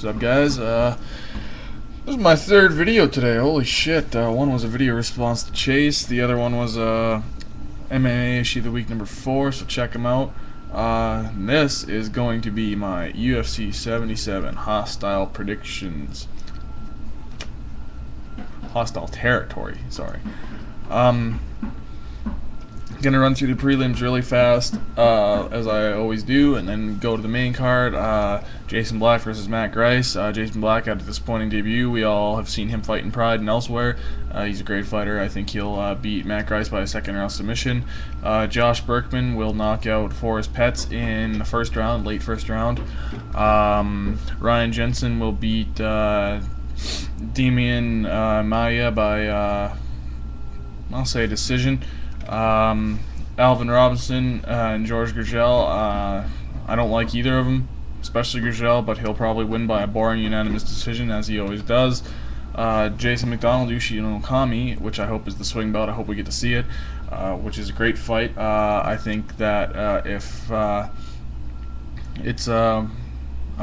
What's up, guys? This is my third video today. Holy shit. One was a video response to Chase. The other one was MMA issue of the week number 4, so check them out. This is going to be my UFC 77 hostile predictions. Hostile territory, sorry. Gonna run through the prelims really fast, as I always do, and then go to the main card. Jason Black versus Matt Grice. Jason Black had a disappointing debut. We all have seen him fight in Pride and elsewhere. He's a great fighter. I think he'll beat Matt Grice by a second round submission. Josh Berkman will knock out Forrest Petz in the first round, late first round. Ryan Jensen will beat Demian Maia by I'll say a decision. Alvin Robinson and George Gurgel. I don't like either of them, especially Gurgel, but he'll probably win by a boring unanimous decision, as he always does. Jason McDonald, Yoshino Okami, which I hope is the swing belt. I hope we get to see it, which is a great fight. I think that if it's a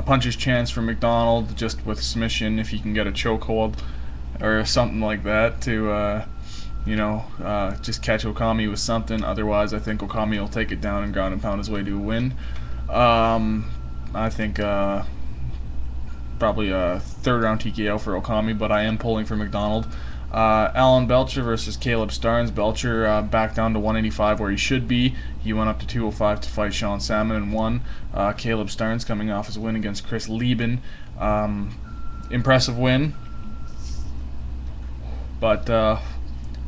puncher's chance for McDonald, just with submission, if he can get a chokehold or something like that to just catch Okami with something. Otherwise, I think Okami will take it down and ground and pound his way to a win. I think probably a third round TKO for Okami, but I am pulling for McDonald. Alan Belcher versus Caleb Starnes. Belcher back down to 185 where he should be. He went up to 205 to fight Sean Salmon and won. Caleb Starnes coming off his win against Chris Lieben. Impressive win. But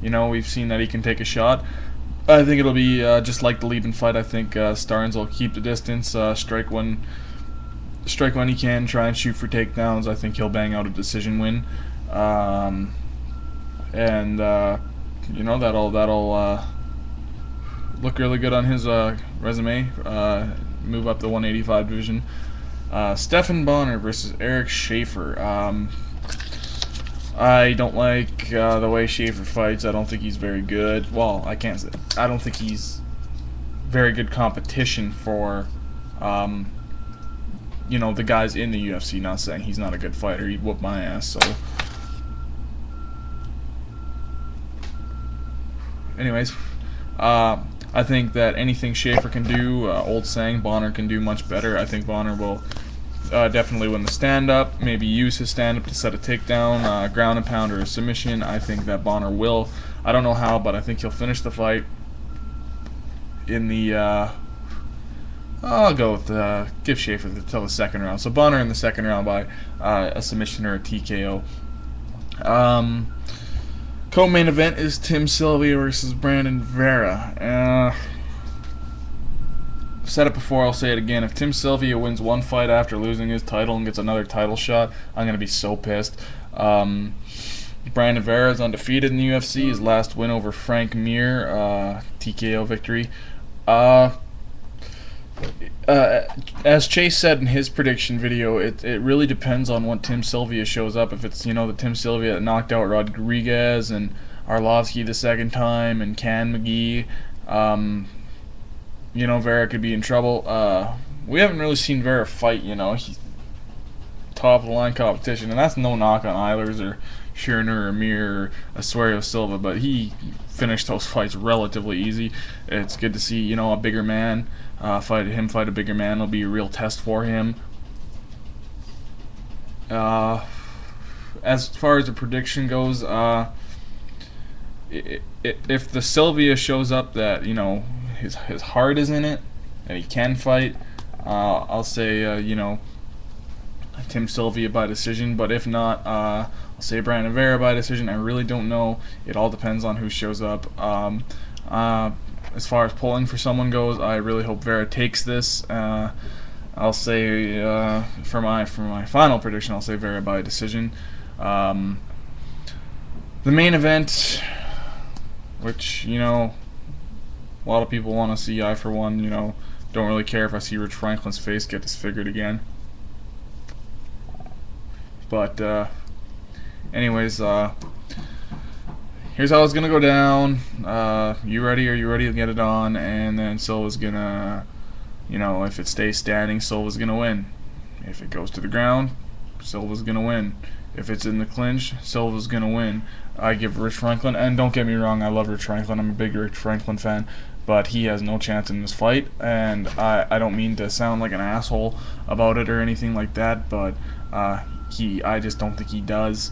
we've seen that he can take a shot. I think it'll be just like the Lieben fight. I think Starnes will keep the distance, strike when he can, try and shoot for takedowns. I think he'll bang out a decision win, that'll look really good on his resume. Move up the 185 division. Stephan Bonner versus Eric Schaefer. I don't like the way Schaefer fights. I don't think he's very good. Well, I can't say. I don't think he's very good competition for, the guys in the UFC. Not saying he's not a good fighter. He whooped my ass. So, anyways, I think that anything Schaefer can do, old saying, Bonner can do much better. I think Bonner will definitely win the stand-up, maybe use his stand-up to set a takedown, ground and pound, or a submission. I think that Bonner will. I don't know how, but I think he'll finish the fight in the, I'll go with, give Schaefer till the second round. So Bonner in the second round by a submission or a TKO. Co-main event is Tim Sylvia versus Brandon Vera. Said it before, I'll say it again. If Tim Sylvia wins one fight after losing his title and gets another title shot, I'm going to be so pissed. Brandon Vera is undefeated in the UFC. His last win over Frank Mir, TKO victory. As Chase said in his prediction video, it really depends on when Tim Sylvia shows up. If it's, the Tim Sylvia that knocked out Rodriguez and Arlovsky the second time and Can McGee, Vera could be in trouble. We haven't really seen Vera fight, he's top of the line competition, and that's no knock on Eilers or Schirner or Mir or Asuero Silva, but he finished those fights relatively easy. It's good to see, a bigger man fight a bigger man. It'll be a real test for him. As far as the prediction goes, if the Sylvia shows up that, his heart is in it, and he can fight, I'll say, Tim Sylvia by decision. But if not, I'll say Brandon Vera by decision. I really don't know. It all depends on who shows up. As far as pulling for someone goes, I really hope Vera takes this. I'll say, for my final prediction, I'll say Vera by decision. The main event, which, a lot of people want to see. I, for one, don't really care if I see Rich Franklin's face get disfigured again. But, anyways, here's how it's going to go down. You ready? Are you ready to get it on? And then Silva's going to, if it stays standing, Silva's going to win. If it goes to the ground, Silva's gonna win. If it's in the clinch, Silva's gonna win. I give Rich Franklin, and don't get me wrong, I love Rich Franklin. I'm a big Rich Franklin fan, but he has no chance in this fight. And I don't mean to sound like an asshole about it or anything like that, but I just don't think he does.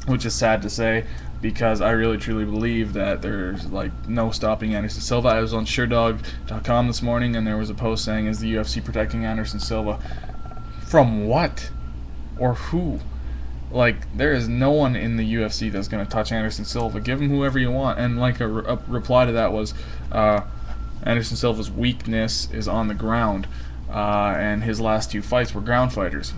Which is sad to say, because I really truly believe that there's like no stopping Anderson Silva. I was on SureDog.com this morning, and there was a post saying, "Is the UFC protecting Anderson Silva from what or who?" Like, there is no one in the UFC that's going to touch Anderson Silva. Give him whoever you want. And like a reply to that was, Anderson Silva's weakness is on the ground, and his last 2 fights were ground fighters.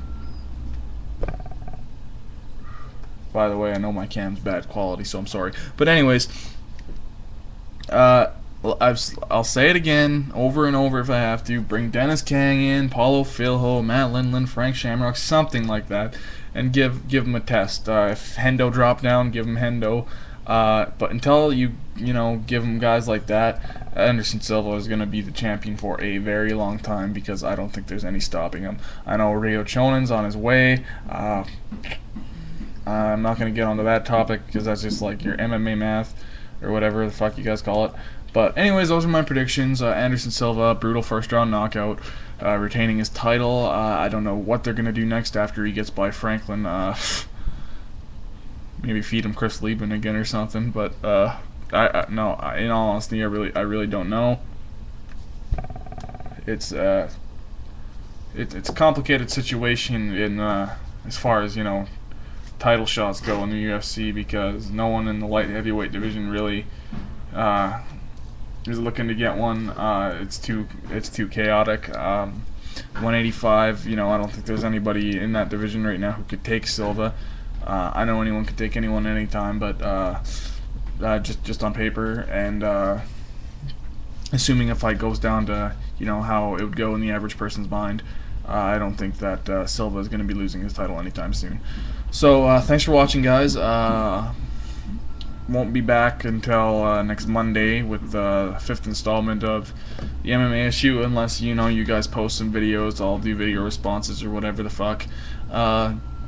By the way, I know my cam's bad quality, so I'm sorry. But anyways, I'll say it again, over and over if I have to. Bring Dennis Kang in, Paulo Filho, Matt Lindland, Frank Shamrock, something like that, and give him a test. If Hendo drop down, give him Hendo. But until you give him guys like that, Anderson Silva is going to be the champion for a very long time, because I don't think there's any stopping him. I know Rio Chonen's on his way. I'm not going to get onto that topic, because that's just like your MMA math or whatever the fuck you guys call it. But anyways, those are my predictions. Anderson Silva, brutal first round knockout, retaining his title. I don't know what they're going to do next after he gets by Franklin. Maybe feed him Chris Lieben again or something. But in all honesty, I really don't know. It's a complicated situation in as far as title shots go in the UFC, because no one in the light heavyweight division really is looking to get one. It's too chaotic. 185, I don't think there's anybody in that division right now who could take Silva. I know anyone could take anyone anytime, but just on paper, and assuming a fight goes down to how it would go in the average person's mind, I don't think that Silva is going to be losing his title anytime soon. So thanks for watching, guys. Won't be back until next Monday with the 5th installment of the MMA issue, unless you guys post some videos. I'll do video responses or whatever the fuck.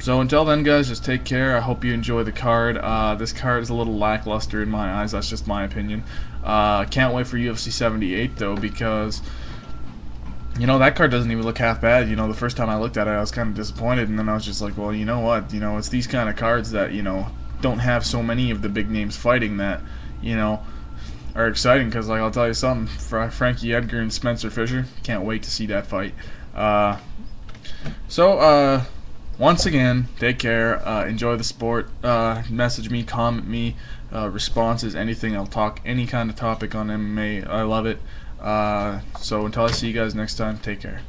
So until then, guys, just take care. I hope you enjoy the card. This card is a little lackluster in my eyes. That's just my opinion. Can't wait for UFC 78 though, because that card doesn't even look half bad. The first time I looked at it, I was kind of disappointed, and then I was just like, well, you know what? It's these kind of cards that, don't have so many of the big names fighting that, are exciting, because, like, I'll tell you something, Frankie Edgar and Spencer Fisher, can't wait to see that fight. Once again, take care, enjoy the sport, message me, comment me, responses, anything. I'll talk any kind of topic on MMA. I love it. So until I see you guys next time, take care.